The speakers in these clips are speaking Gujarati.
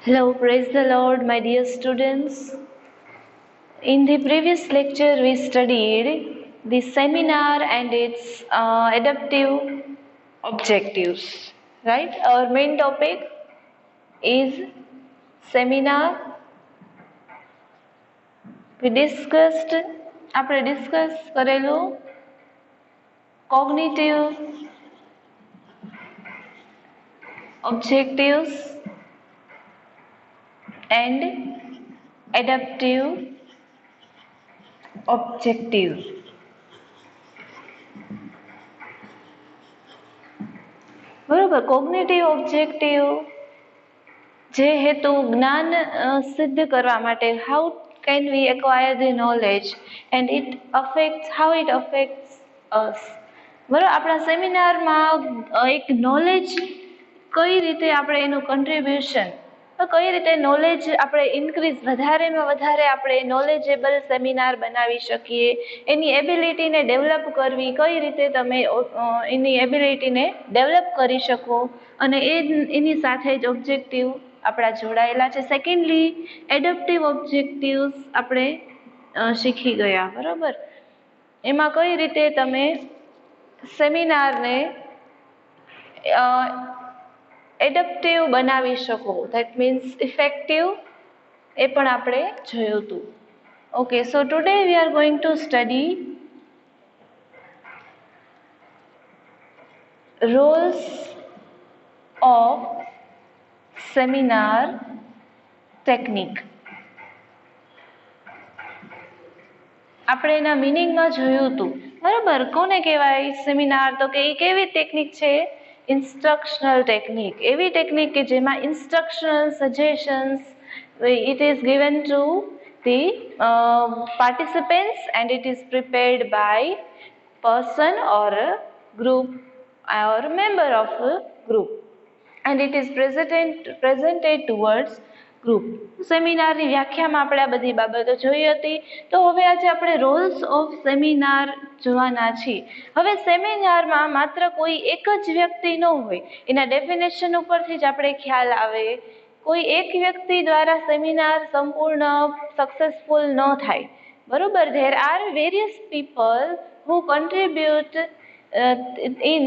Hello, praise the Lord, my dear students. In the previous lecture, we studied the seminar and its adaptive objectives. Right? Our main topic is seminar. We discussed, આપણે discuss કરેલું cognitive objectives and adaptive objective. બરોબર, કોગ્નિટિવ ઓબ્જેક્ટિવ જે હેતુ જ્ઞાન સિદ્ધ કરવા માટે how can we acquire the knowledge and it affects how it affects us. બરાબર, આપણા સેમિનારમાં એક નોલેજ કઈ રીતે આપણે એનું કન્ટ્રીબ્યુશન કઈ રીતે નોલેજ આપણે ઇન્ક્રીઝ વધારેમાં વધારે આપણે નોલેજેબલ સેમિનાર બનાવી શકીએ, એની એબિલિટીને ડેવલપ કરવી, કઈ રીતે તમે એની એબિલિટીને ડેવલપ કરી શકો અને એની સાથે જ ઓબ્જેક્ટિવ આપણા જોડાયેલા છે. સેકન્ડલી એડપ્ટિવ ઓબ્જેક્ટિવ્સ આપણે શીખી ગયા. બરાબર, એમાં કઈ રીતે તમે સેમિનારને એડપ્ટિવ બનાવી શકો, ધેટ મીન્સ ઇફેક્ટિવ, એ પણ આપણે જોયું હતું. Okay, so today we are going to study Rolls of seminar technique. આપણે એના મિનિંગમાં જોયું હતું. બરાબર, કોને કહેવાય સેમિનાર? તો કે એ કેવી ટેકનિક છે? Instructional technique. એવી ટેકનિક કે જેમાં instructional suggestions it is given to the participants and it is prepared by person or a group or member of a group and it is presented towards group. સેમિનારની વ્યાખ્યામાં આપણે આ બધી બાબતો જોઈ હતી. તો હવે આજે આપણે રોલ્સ ઓફ સેમિનાર જોવાના છીએ. હવે સેમિનારમાં માત્ર કોઈ એક જ વ્યક્તિ ન હોય, એના ડેફિનેશન ઉપરથી જ આપણે ખ્યાલ આવે. કોઈ એક વ્યક્તિ દ્વારા સેમિનાર સંપૂર્ણ સક્સેસફુલ ન થાય. બરોબર, there are various people who contribute in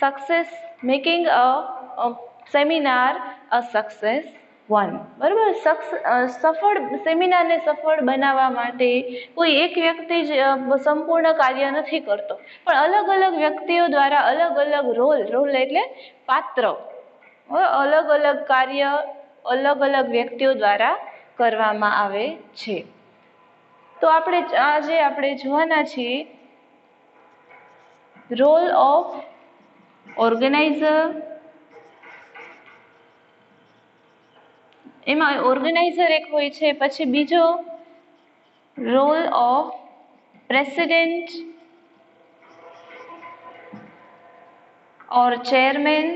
success making a seminar a success one. બરાબર, સફળ સેમિનારને સફળ બનાવવા માટે કોઈ એક વ્યક્તિ જ સંપૂર્ણ કાર્ય નથી કરતો, પણ અલગ અલગ વ્યક્તિઓ દ્વારા અલગ અલગ રોલ એટલે પાત્ર, અલગ અલગ કાર્ય અલગ અલગ વ્યક્તિઓ દ્વારા કરવામાં આવે છે. તો આજે આપણે જોવાના છીએ રોલ ઓફ ઓર્ગેનાઇઝર. એમાં ઓર્ગેનાઇઝર એક હોય છે, પછી બીજો role of president or chairman.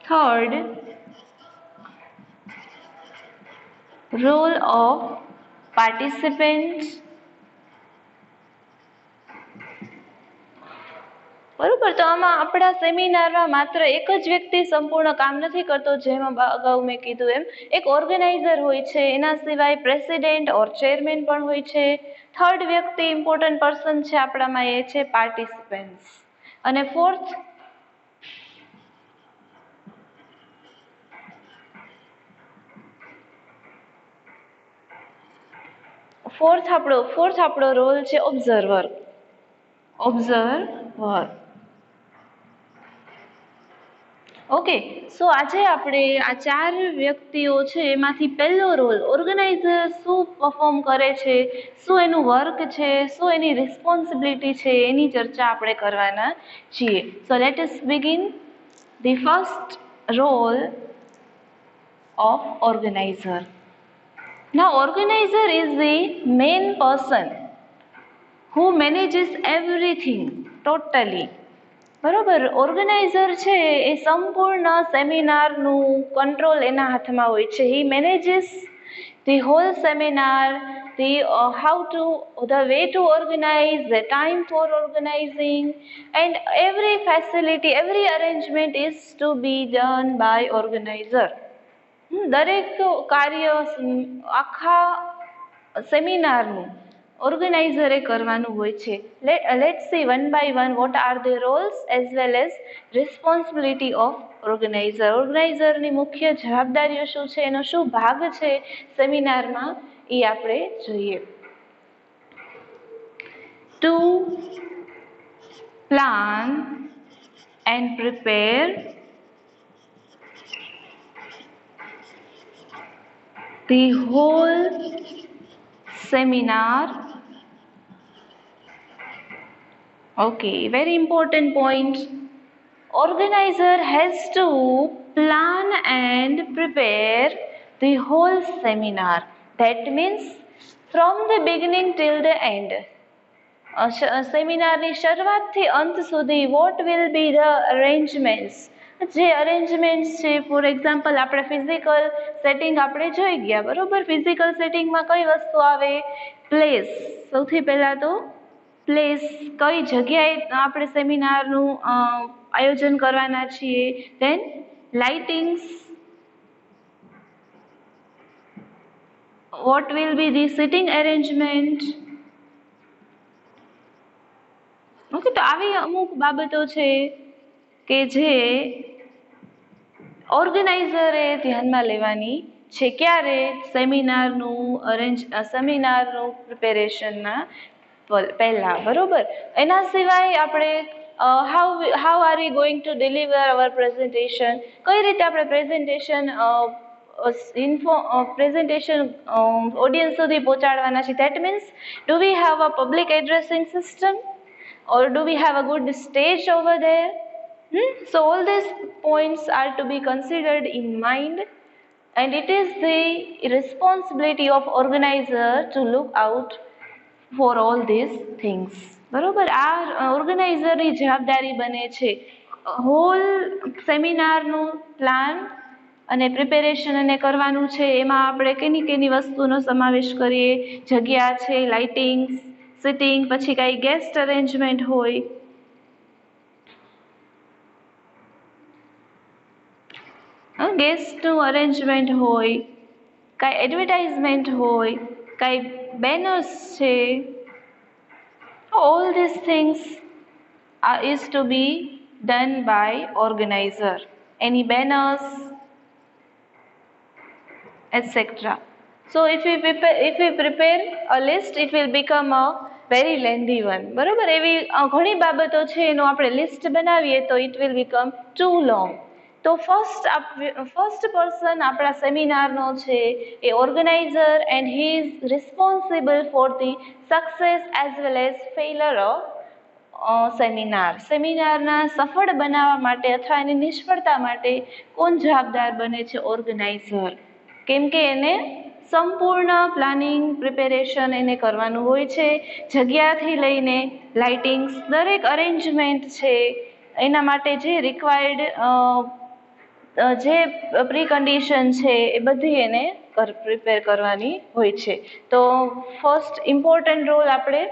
Third role of participant. બરોબર, તો આમાં આપણા સેમિનારમાં માત્ર એક જ વ્યક્તિ સંપૂર્ણ કામ નથી કરતો, જેમાં અગાઉ મેં કીધું એમ એક ઓર્ગેનાઇઝર હોય છે, એના સિવાય પ્રેસિડેન્ટ ઓર ચેરમેન પણ હોય છે. થર્ડ વ્યક્તિ ઇમ્પોર્ટન્ટ પર્સન છે આપણામાં, એ છે પાર્ટિસિપન્ટ્સ. અને ફોર્થ આપણો રોલ છે ઓબ્ઝર્વર. ઓકે, સો આજે આપણે આ ચાર વ્યક્તિઓ છે એમાંથી પહેલો રોલ ઓર્ગેનાઇઝર શું પરફોર્મ કરે છે, શું એનું વર્ક છે, શું એની રિસ્પોન્સિબિલિટી છે, એની ચર્ચા આપણે કરવાના છીએ. So let us begin the first role of organizer. Now organizer is the main person who manages everything totally. બરોબર, ઓર્ગેનાઇઝર છે એ સંપૂર્ણ સેમિનારનું કંટ્રોલ એના હાથમાં હોય છે. He manages the whole seminar, the way to organize, the time for organizing, and every facility, every arrangement is to be done by organizer. દરેક કાર્ય આખા સેમિનારનું ઓર્ગેનાઇઝરે કરવાનું હોય છે. Let's see one by one what are the roles as well as responsibility of organiser. ઓર્ગેનાઇઝરની મુખ્ય જવાબદારીઓ શું છે, એનો શું ભાગ છે સેમિનારમાં, એ આપણે જોઈએ. To plan and prepare the whole seminar. Okay, very important point. Organizer has to plan and prepare the whole seminar. That means from the beginning till the end. સેમિનારની શરૂઆતથી અંત સુધી what will be the arrangements. જે અરેન્જમેન્ટ્સ છે, ફોર એક્ઝામ્પલ આપણે ફિઝિકલ સેટિંગ આપણે જોઈ ગયા, બરોબર. ફિઝિકલ સેટિંગમાં કઈ વસ્તુ આવે? પ્લેસ. સૌથી પહેલાં તો પ્લેસ, કઈ જગ્યાએ આપણે સેમિનારનું આયોજન કરવાના છીએ. Then lightings, what will be the sitting arrangement. Okay, તો આવી અમુક બાબતો છે કે જે ઓર્ગેનાઇઝરે ધ્યાનમાં લેવાની છે. ક્યારે? સેમિનારનું પ્રિપેરેશનના પહેલા, બરોબર. એના સિવાય આપણે how are we going to deliver our presentation, કઈ રીતે આપણે પ્રેઝન્ટેશન ઓડિયન્સ સુધી પહોંચાડવાના છે. That means do we have a public addressing system or do we have a good stage over there? So all these points are to be considered in mind, and it is the responsibility of organizer to look out for all these things. બરોબર, આ ઓર્ગેનાઇઝરની જવાબદારી બને છે. હોલ સેમિનારનું પ્લાન અને પ્રિપેરેશન એને કરવાનું છે. એમાં આપણે કેની વસ્તુનો સમાવેશ કરીએ? જગ્યા છે, લાઇટિંગ્સ, સિટિંગ, પછી કાંઈ ગેસ્ટ અરેન્જમેન્ટ હોય, ગેસ્ટનું અરેન્જમેન્ટ હોય, કાંઈ એડવર્ટાઇઝમેન્ટ હોય, કાંઈ બેનર્સ છે. All this things is to be done by organizer. Any banners, etc. So if we prepare a list, it will become a very lengthy one. બરોબર, એવી ઘણી બાબતો છે, એનું આપણે લિસ્ટ બનાવીએ તો it will become too long. તો ફર્સ્ટ પર્સન આપણા સેમિનારનો છે એ organiser, and he is responsible for the success as well as failure of સેમિનારના સફળ બનાવવા માટે અથવા એની નિષ્ફળતા માટે કોણ જવાબદાર બને છે? ઓર્ગેનાઇઝર. કેમ કે એને સંપૂર્ણ પ્લાનિંગ પ્રિપેરેશન એને કરવાનું હોય છે. જગ્યાથી લઈને લાઇટિંગ્સ, દરેક અરેન્જમેન્ટ છે એના માટે જે રિક્વાયર્ડ જે પ્રી કન્ડિશન છે એ બધી એને પ્રિપેર કરવાની હોય છે. તો ફર્સ્ટ ઇમ્પોર્ટન્ટ રોલ આપણે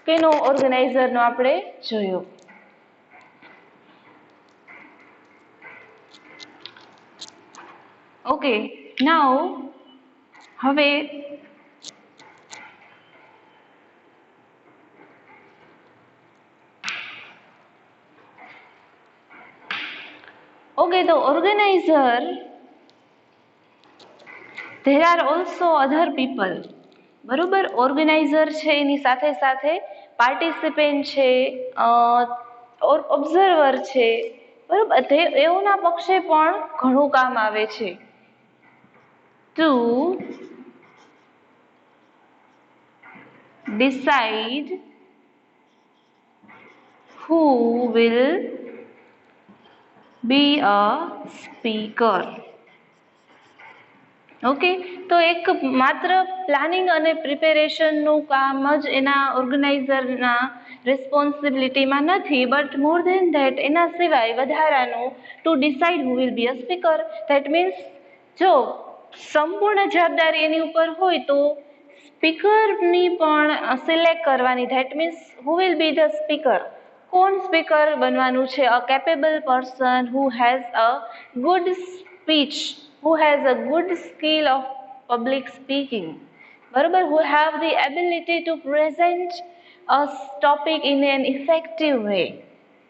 કેનો? ઓર્ગેનાઇઝરનો આપણે જોયો. ઓકે, નાઉ હવે Okay, the organizer, there are also other people. બરોબર, ઓર્ગેનાઇઝર છે એની સાથે સાથે પાર્ટિસિપેન્ટ છે, ઓબ્ઝર્વર છે, બરોબર. એઓના પક્ષે પણ ઘણું કામ આવે છે. Two decide who will be a speaker. Okay, તો એક માત્ર પ્લાનિંગ અને પ્રિપેરેશનનું કામ જ એના ઓર્ગેનાઇઝરના રિસ્પોન્સિબિલિટીમાં નથી, બટ મોર ધેન ધેટ એના સિવાય વધારાનું two decide who will B a speaker. That means જો સંપૂર્ણ જવાબદારી એની ઉપર હોય તો સ્પીકરની પણ સિલેક્ટ કરવાની. That means who will be the speaker, કોણ સ્પીકર બનવાનું છે? A capable person who has a good speech, who has a good skill of public speaking, બરોબર, who have the ability to present a topic in an effective way,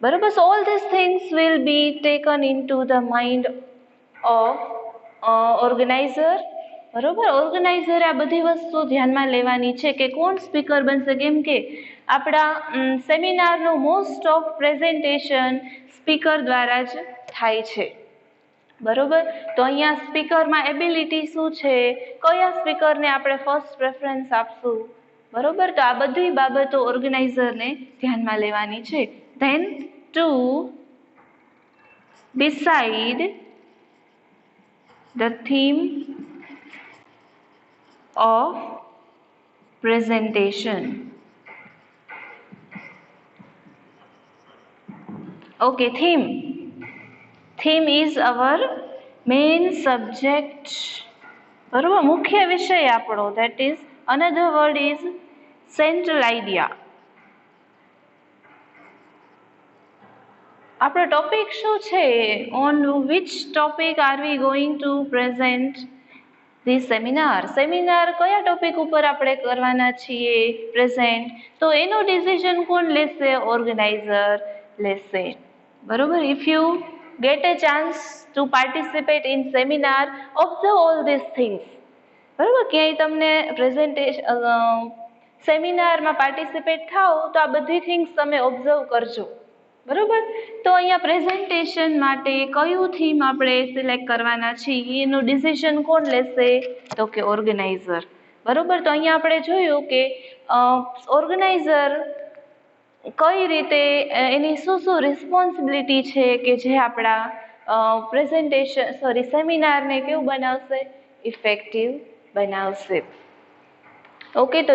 બરોબર. So all this things will be taken into the mind of organiser, બરોબર. ઓર્ગેનાઇઝરે આ બધી વસ્તુ ધ્યાનમાં લેવાની છે કે કોણ સ્પીકર બનશે, કેમ કે આપણા સેમિનારનું મોસ્ટ ઓફ પ્રેઝન્ટેશન સ્પીકર દ્વારા જ થાય છે, બરોબર. તો અહીંયા સ્પીકરમાં એબિલિટી શું છે, કયા સ્પીકરને આપણે ફર્સ્ટ પ્રેફરન્સ આપશું, બરોબર. તો આ બધી બાબતો ઓર્ગેનાઇઝરને ધ્યાનમાં લેવાની છે. Then to decide the theme of presentation. Okay, theme. Theme is our main subject. બરોબર, મુખ્ય વિષય આપણો. That is another word is central idea. આપણો ટોપિક શું છે? On which topic are we going to present this seminar? Seminar કયા ટોપિક ઉપર આપણે કરવાના છીએ પ્રેઝન્ટ? તો એનું ડિસિઝન કોણ લેશે? ઓર્ગેનાઇઝર લેશે, બરોબર. If you get a chance to participate in seminar, observe all these things, બરોબર. ક્યાંય તમને પ્રેઝન્ટેશન સેમિનારમાં પાર્ટિસિપેટ થાઓ તો આ બધી થિંગ્સ તમે ઓબ્ઝર્વ કરજો, બરોબર. તો અહીંયા પ્રેઝન્ટેશન માટે કયું થીમ આપણે સિલેક્ટ કરવાના છીએ એનું ડિસિઝન કોણ લેશે? તો કે ઓર્ગેનાઇઝર, બરોબર. તો અહીંયા આપણે જોયું કે ઓર્ગેનાઇઝર કઈ રીતે એની શું રિસ્પોન્સિબિલિટી છે કે જે આપણા સેમિનારને કેવું બનાવશે? ઇફેક્ટિવ બનાવશે. ઓકે, તો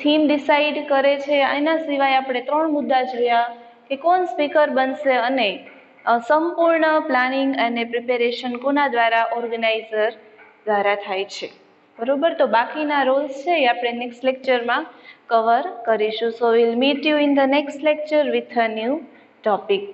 થીમ ડિસાઇડ કરે છે. એના સિવાય આપણે 3 મુદ્દા જોયા કે કોણ સ્પીકર બનશે અને સંપૂર્ણ પ્લાનિંગ અને પ્રિપેરેશન કોના દ્વારા? ઓર્ગેનાઇઝર દ્વારા થાય છે, બરોબર. તો બાકીના રોલ્સ છે એ આપણે નેક્સ્ટ લેક્ચરમાં કવર કરીશું. So will meet you in the next lecture with a new topic.